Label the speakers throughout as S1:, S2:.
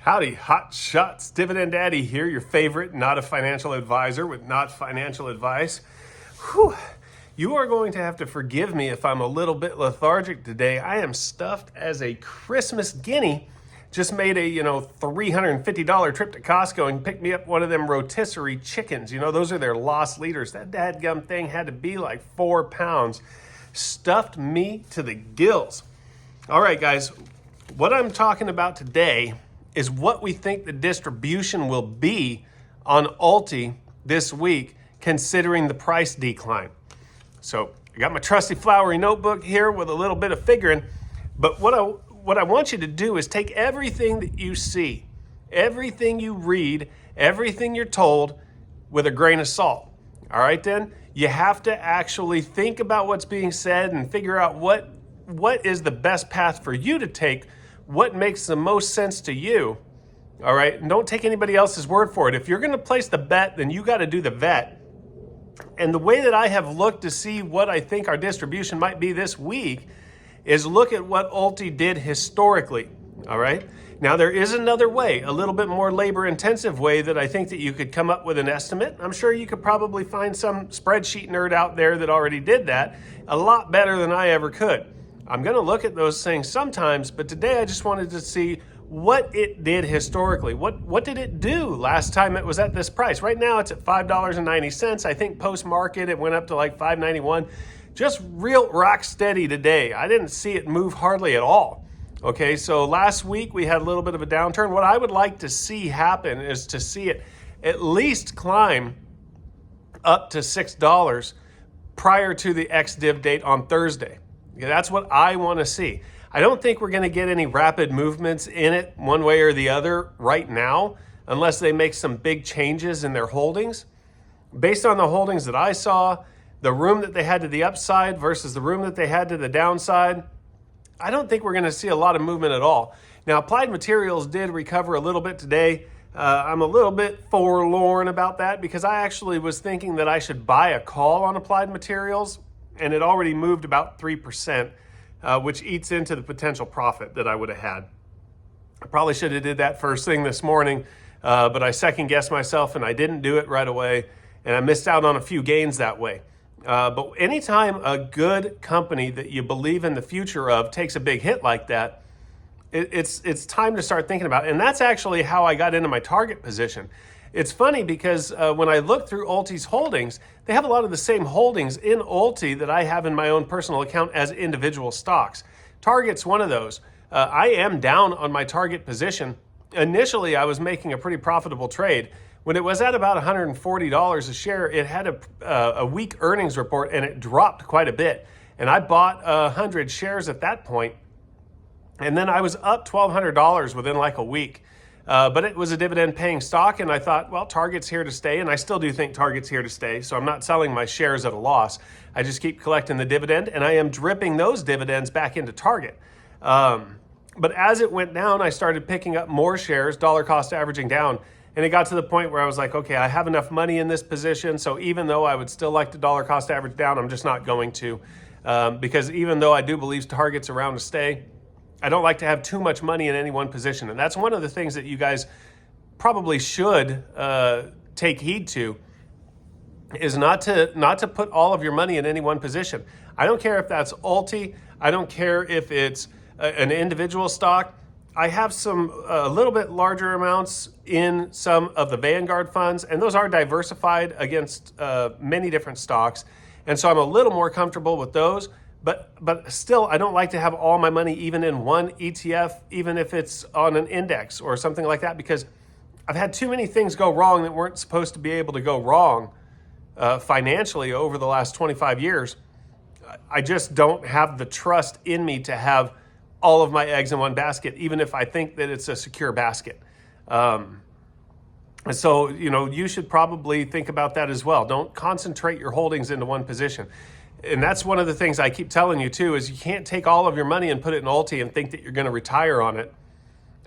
S1: Howdy, Hotshots. Dividend Daddy here, your favorite, not a financial advisor with not financial advice. Whew. You are going to have to forgive me if I'm a little bit lethargic today. I am stuffed as a Christmas guinea. Just made a, $350 trip to Costco and picked me up one of them rotisserie chickens. Those are their lost leaders. That dadgum thing had to be like 4 pounds. Stuffed me to the gills. All right, guys, what I'm talking about today is what we think the distribution will be on ULTY this week, considering the price decline. So I got my trusty flowery notebook here with a little bit of figuring, but what I want you to do is take everything that you see, everything you read, everything you're told with a grain of salt. All right, then? You have to actually think about what's being said and figure out what is the best path for you to take, what makes the most sense to you. All right, and don't take anybody else's word for it. If you're going to place the bet, then you got to do the vet. And the way that I have looked to see what I think our distribution might be this week is look at what ULTY did historically. All right, now there is another way, a little bit more labor intensive way that I think that you could come up with an estimate. I'm sure you could probably find some spreadsheet nerd out there that already did that a lot better than I ever could. I'm going to look at those things sometimes, but today I just wanted to see what it did historically. What did it do last time it was at this price? Right now it's at $5.90. I think post-market it went up to like $5.91. Just real rock steady today. I didn't see it move hardly at all. Okay, so last week we had a little bit of a downturn. What I would like to see happen is to see it at least climb up to $6 prior to the ex-div date on Thursday. That's what I want to see. I don't think we're going to get any rapid movements in it one way or the other right now, unless they make some big changes in their holdings. Based on the holdings that I saw, the room that they had to the upside versus the room that they had to the downside, I don't think we're going to see a lot of movement at all. Now, Applied Materials did recover a little bit today. I'm a little bit forlorn about that because I actually was thinking that I should buy a call on Applied Materials, and it already moved about 3%, which eats into the potential profit that I would have had. I probably should have did that first thing this morning, but I second-guessed myself and I didn't do it right away, and I missed out on a few gains that way. But anytime a good company that you believe in the future of takes a big hit like that, it's time to start thinking about it. And that's actually how I got into my target position. It's funny because when I look through ULTY's holdings, they have a lot of the same holdings in ULTY that I have in my own personal account as individual stocks. Target's one of those. I am down on my target position. Initially, I was making a pretty profitable trade. When it was at about $140 a share, it had a weak earnings report and it dropped quite a bit. And I bought 100 shares at that point, and then I was up $1,200 within like a week. But it was a dividend-paying stock, and I thought, well, Target's here to stay, and I still do think Target's here to stay, so I'm not selling my shares at a loss. I just keep collecting the dividend, and I am dripping those dividends back into Target. But as it went down, I started picking up more shares, dollar cost averaging down, and it got to the point where I was like, okay, I have enough money in this position, so even though I would still like to dollar cost average down, I'm just not going to, because even though I do believe Target's around to stay, I don't like to have too much money in any one position. And that's one of the things that you guys probably should take heed to, is not to put all of your money in any one position. I don't care if that's ULTY. I don't care if it's an individual stock. I have some a little bit larger amounts in some of the Vanguard funds, and those are diversified against many different stocks. And so I'm a little more comfortable with those. But still, I don't like to have all my money even in one ETF, even if it's on an index or something like that, because I've had too many things go wrong that weren't supposed to be able to go wrong financially over the last 25 years. I just don't have the trust in me to have all of my eggs in one basket, even if I think that it's a secure basket. So, you should probably think about that as well. Don't concentrate your holdings into one position. And that's one of the things I keep telling you too, is you can't take all of your money and put it in ULTY and think that you're going to retire on it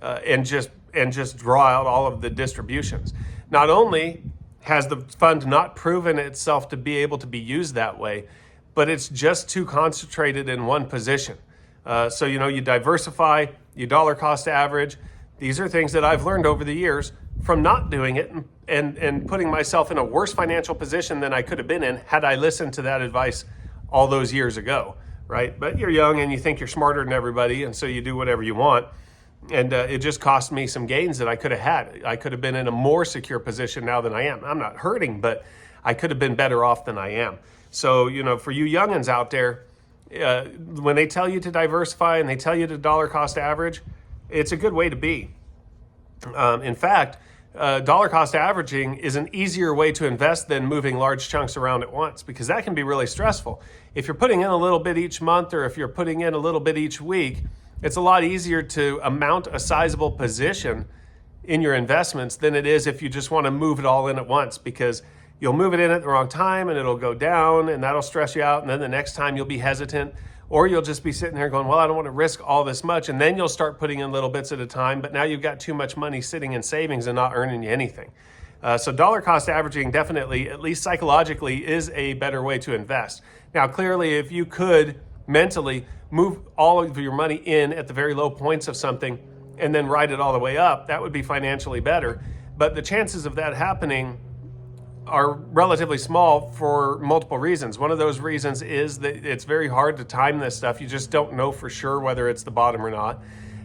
S1: and just draw out all of the distributions. Not only has the fund not proven itself to be able to be used that way, but it's just too concentrated in one position. So you diversify, you dollar cost average, These are things that I've learned over the years from not doing it and putting myself in a worse financial position than I could have been in had I listened to that advice all those years ago, right? But you're young and you think you're smarter than everybody, and so you do whatever you want. And it just cost me some gains that I could have had. I could have been in a more secure position now than I am. I'm not hurting, but I could have been better off than I am. So, for you youngins out there, when they tell you to diversify and they tell you to dollar cost average, it's a good way to be. In fact, dollar cost averaging is an easier way to invest than moving large chunks around at once, because that can be really stressful. If you're putting in a little bit each month, or if you're putting in a little bit each week, it's a lot easier to amount a sizable position in your investments than it is if you just want to move it all in at once, because you'll move it in at the wrong time and it'll go down and that'll stress you out. And then the next time you'll be hesitant, or you'll just be sitting there going, well, I don't want to risk all this much. And then you'll start putting in little bits at a time, but now you've got too much money sitting in savings and not earning you anything. So dollar cost averaging definitely, at least psychologically, is a better way to invest. Now, clearly, if you could mentally move all of your money in at the very low points of something and then ride it all the way up, that would be financially better. But the chances of that happening are relatively small for multiple reasons. One of those reasons is that it's very hard to time this stuff. You just don't know for sure whether it's the bottom or not.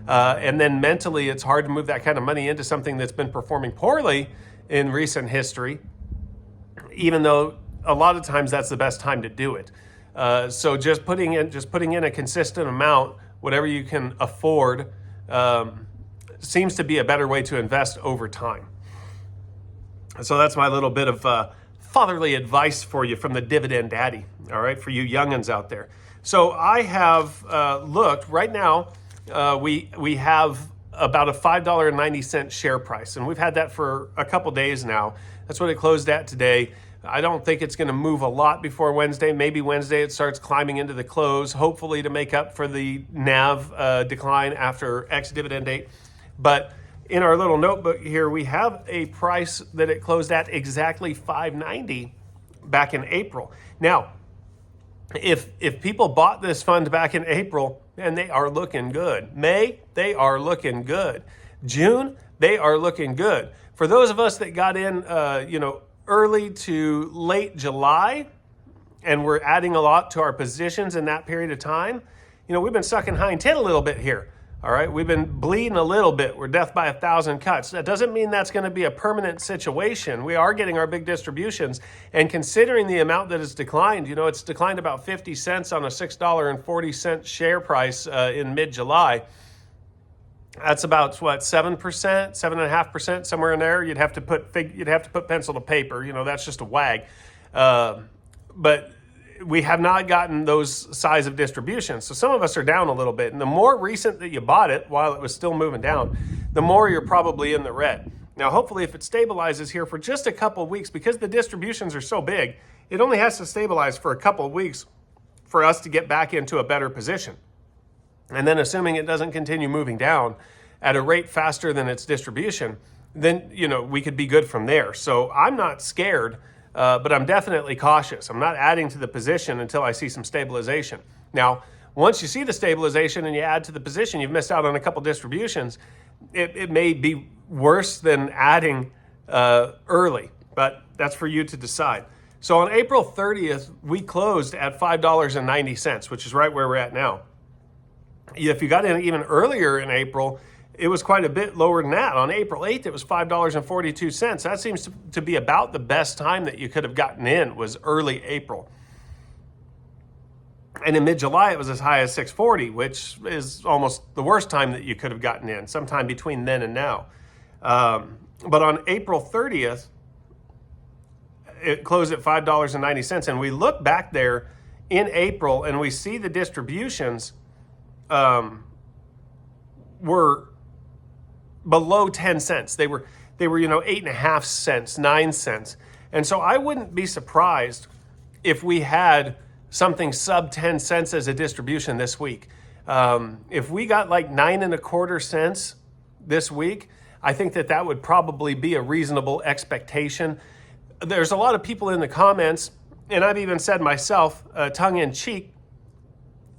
S1: And then mentally, it's hard to move that kind of money into something that's been performing poorly in recent history, even though a lot of times that's the best time to do it. So just putting in a consistent amount, whatever you can afford, seems to be a better way to invest over time. So that's my little bit of fatherly advice for you from the Dividend Daddy, all right, for you youngins out there. So I have looked right now, we have about a $5.90 share price, and we've had that for a couple days now. That's what it closed at today. I don't think it's going to move a lot before Wednesday. Maybe Wednesday it starts climbing into the close, hopefully to make up for the NAV decline after ex-dividend date. But in our little notebook here, we have a price that it closed at exactly $5.90 back in April. Now, if people bought this fund back in April, and they are looking good. May, they are looking good. June, they are looking good. For those of us that got in, early to late July, and we're adding a lot to our positions in that period of time, we've been sucking hind tit a little bit here. All right, we've been bleeding a little bit. We're death by 1,000 cuts. That doesn't mean that's going to be a permanent situation. We are getting our big distributions, and considering the amount that it's declined, it's declined about 50 cents on a $6.40 share price in mid-July. That's about 7%, 7.5%, somewhere in there. You'd have to put pencil to paper. That's just a wag. But we have not gotten those size of distributions. So some of us are down a little bit. And the more recent that you bought it while it was still moving down, the more you're probably in the red. Now, hopefully, if it stabilizes here for just a couple of weeks, because the distributions are so big, it only has to stabilize for a couple of weeks for us to get back into a better position. And then assuming it doesn't continue moving down at a rate faster than its distribution, then, we could be good from there. So I'm not scared, but I'm definitely cautious. I'm not adding to the position until I see some stabilization. Now, once you see the stabilization and you add to the position, you've missed out on a couple distributions. It may be worse than adding early, but that's for you to decide. So on April 30th, we closed at $5.90, which is right where we're at now. If you got in even earlier in April, it was quite a bit lower than that. On April 8th, it was $5.42. That seems to be about the best time that you could have gotten in, was early April. And in mid-July, it was as high as $6.40, which is almost the worst time that you could have gotten in, sometime between then and now. But on April 30th, it closed at $5.90. And we look back there in April and we see the distributions were below 10 cents. They were 8.5 cents, 9 cents. And so I wouldn't be surprised if we had something sub 10 cents as a distribution this week. If we got like 9.25 cents this week, I think that would probably be a reasonable expectation. There's a lot of people in the comments, and I've even said myself, tongue in cheek,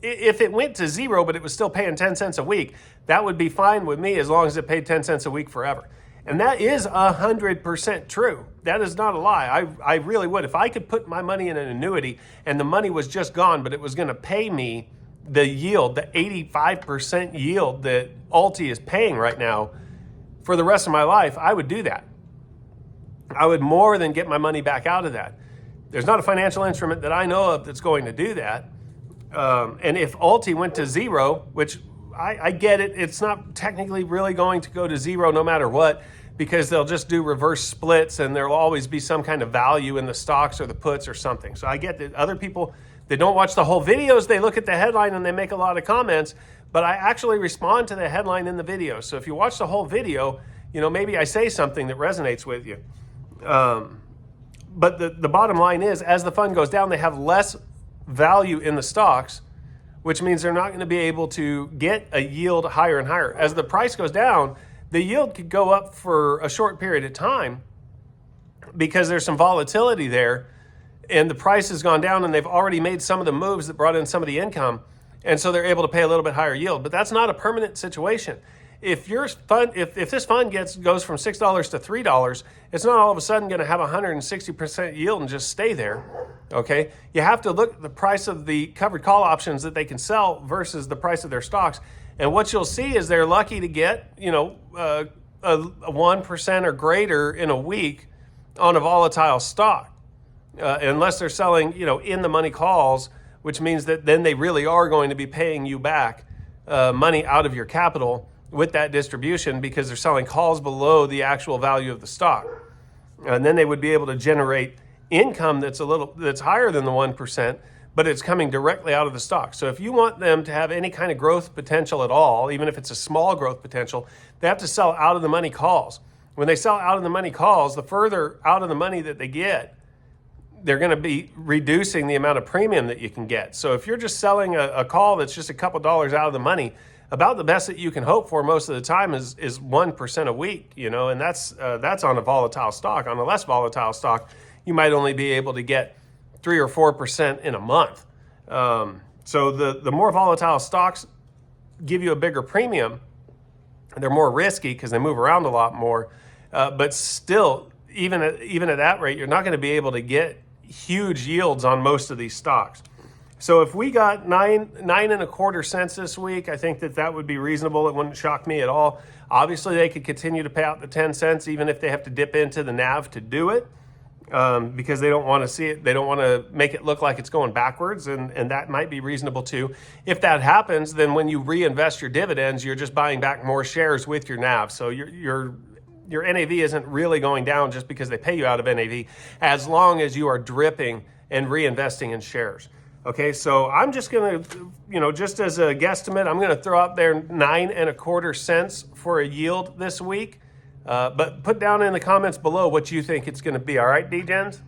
S1: if it went to zero, but it was still paying 10 cents a week, that would be fine with me as long as it paid 10 cents a week forever. And that is 100% true. That is not a lie. I really would. If I could put my money in an annuity and the money was just gone, but it was going to pay me the yield, the 85% yield that ULTY is paying right now for the rest of my life, I would do that. I would more than get my money back out of that. There's not a financial instrument that I know of that's going to do that. And if ULTY went to zero, which I get it, it's not technically really going to go to zero no matter what, because they'll just do reverse splits and there'll always be some kind of value in the stocks or the puts or something. So I get that other people, they don't watch the whole videos, they look at the headline and they make a lot of comments, but I actually respond to the headline in the video. So if you watch the whole video, maybe I say something that resonates with you. But the bottom line is, as the fund goes down, they have less value in the stocks, which means they're not going to be able to get a yield higher and higher. As the price goes down, the yield could go up for a short period of time because there's some volatility there and the price has gone down and they've already made some of the moves that brought in some of the income. And so they're able to pay a little bit higher yield, but that's not a permanent situation. If this fund goes from $6 to $3, it's not all of a sudden going to have 160% yield and just stay there. Okay, you have to look at the price of the covered call options that they can sell versus the price of their stocks. And what you'll see is they're lucky to get a 1% or greater in a week on a volatile stock, unless they're selling in the money calls, which means that then they really are going to be paying you back money out of your capital with that distribution because they're selling calls below the actual value of the stock. And then they would be able to generate income that's higher than the 1%, but it's coming directly out of the stock. So if you want them to have any kind of growth potential at all, even if it's a small growth potential, they have to sell out of the money calls. When they sell out of the money calls, the further out of the money that they get, they're going to be reducing the amount of premium that you can get. So if you're just selling a call that's just a couple dollars out of the money, about the best that you can hope for most of the time is 1% a week, and that's on a volatile stock. On a less volatile stock, you might only be able to get 3 or 4% in a month. So the more volatile stocks give you a bigger premium. They're more risky because they move around a lot more. But still, even at that rate, you're not going to be able to get huge yields on most of these stocks. So if we got 9.25 cents this week, I think that would be reasonable. It wouldn't shock me at all. Obviously, they could continue to pay out the 10 cents, even if they have to dip into the NAV to do it, because they don't want to see it. They don't want to make it look like it's going backwards, and that might be reasonable too. If that happens, then when you reinvest your dividends, you're just buying back more shares with your NAV. So your NAV isn't really going down just because they pay you out of NAV, as long as you are dripping and reinvesting in shares. Okay, so I'm just going to, just as a guesstimate, I'm going to throw out there 9.25 cents for a yield this week. But put down in the comments below what you think it's going to be. All right, D-Gens?